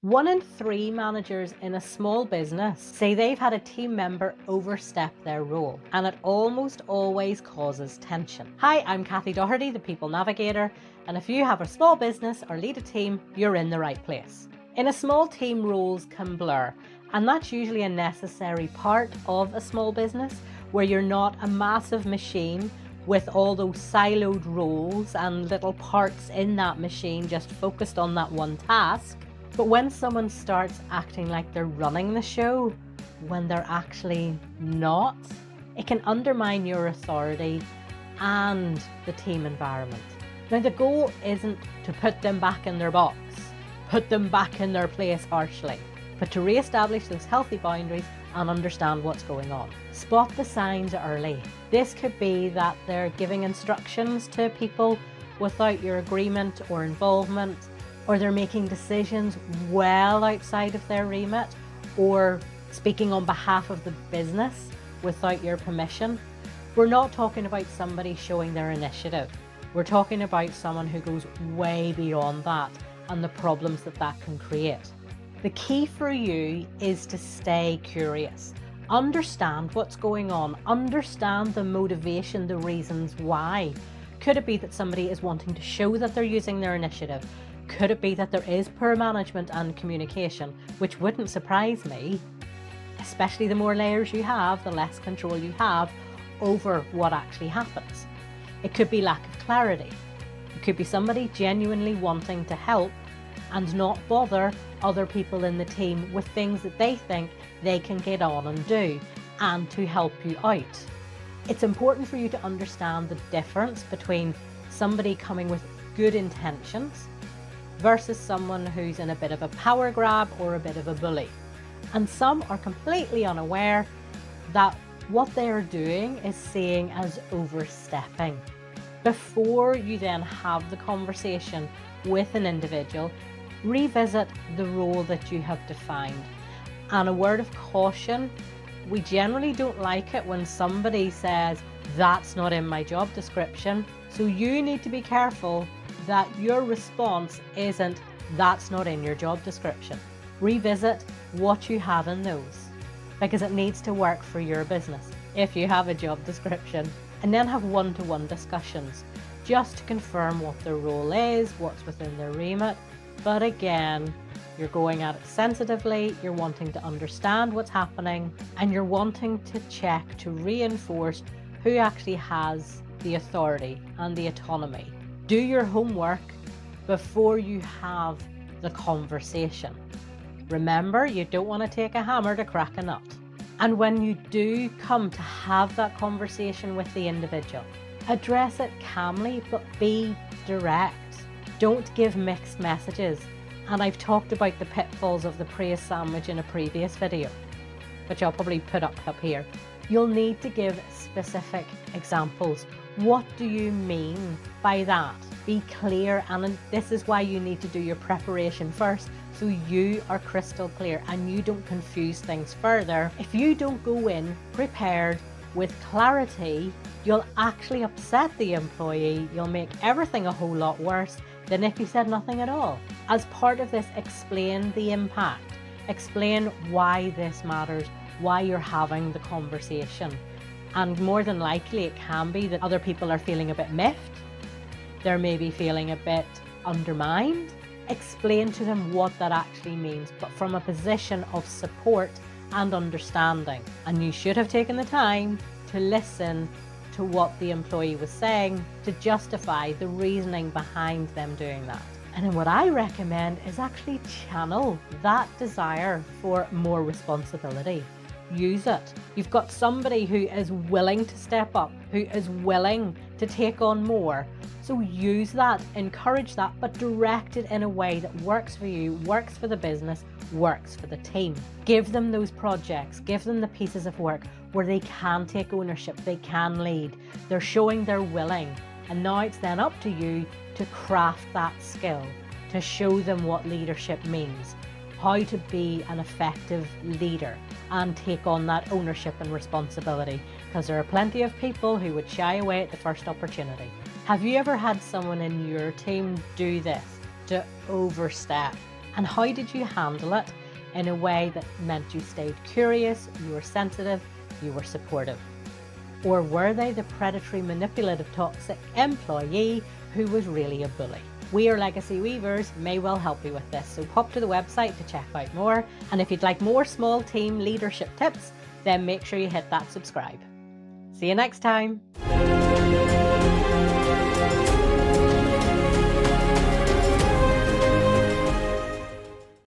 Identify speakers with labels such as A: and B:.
A: 1 in 3 managers in a small business say they've had a team member overstep their role, and it almost always causes tension. Hi, I'm Kathy Doherty, the People Navigator, and if you have a small business or lead a team, you're in the right place. In a small team, roles can blur, and that's usually a necessary part of a small business where you're not a massive machine with all those siloed roles and little parts in that machine just focused on that one task. But when someone starts acting like they're running the show when they're actually not, it can undermine your authority and the team environment. Now, the goal isn't to put them back in their box, put them back in their place harshly, but to re-establish those healthy boundaries and understand what's going on. Spot the signs early. This could be that they're giving instructions to people without your agreement or involvement, or they're making decisions well outside of their remit, or speaking on behalf of the business without your permission. We're not talking about somebody showing their initiative. We're talking about someone who goes way beyond that and the problems that that can create. The key for you is to stay curious. Understand what's going on. Understand the motivation, the reasons why. Could it be that somebody is wanting to show that they're using their initiative? Could it be that there is poor management and communication, which wouldn't surprise me, especially the more layers you have, the less control you have over what actually happens. It could be lack of clarity. It could be somebody genuinely wanting to help and not bother other people in the team with things that they think they can get on and do and to help you out. It's important for you to understand the difference between somebody coming with good intentions versus someone who's in a bit of a power grab or a bit of a bully. And some are completely unaware that what they are doing is seen as overstepping. Before you then have the conversation with an individual, revisit the role that you have defined. And a word of caution, we generally don't like it when somebody says, that's not in my job description. So you need to be careful that your response isn't, that's not in your job description. Revisit what you have in those, because it needs to work for your business if you have a job description. And then have one-to-one discussions just to confirm what their role is, what's within their remit. But again, you're going at it sensitively, you're wanting to understand what's happening, and you're wanting to check to reinforce who actually has the authority and the autonomy. Do your homework before you have the conversation. Remember, you don't want to take a hammer to crack a nut. And when you do come to have that conversation with the individual, address it calmly, but be direct. Don't give mixed messages. And I've talked about the pitfalls of the praise sandwich in a previous video, which I'll probably put up here. You'll need to give specific examples. What do you mean by that? Be clear, and this is why you need to do your preparation first, so you are crystal clear and you don't confuse things further. If you don't go in prepared with clarity, you'll actually upset the employee. You'll make everything a whole lot worse than if you said nothing at all. As part of this, explain the impact. Explain why this matters, why you're having the conversation. And more than likely, it can be that other people are feeling a bit miffed. They're maybe feeling a bit undermined. Explain to them what that actually means, but from a position of support and understanding. And you should have taken the time to listen to what the employee was saying to justify the reasoning behind them doing that. And then what I recommend is actually channel that desire for more responsibility. Use it. You've got somebody who is willing to step up, who is willing to take on more. So use that, encourage that, but direct it in a way that works for you, works for the business, works for the team. Give them those projects, give them the pieces of work where they can take ownership, they can lead. They're showing they're willing. And now it's then up to you to craft that skill, to show them what leadership means, how to be an effective leader and take on that ownership and responsibility, because there are plenty of people who would shy away at the first opportunity. Have you ever had someone in your team do this, to overstep? And how did you handle it in a way that meant you stayed curious, you were sensitive, you were supportive? Or were they the predatory, manipulative, toxic employee who was really a bully? We are Legacy Weavers may well help you with this, so pop to the website to check out more. And if you'd like more small team leadership tips, then make sure you hit that subscribe. See you next time.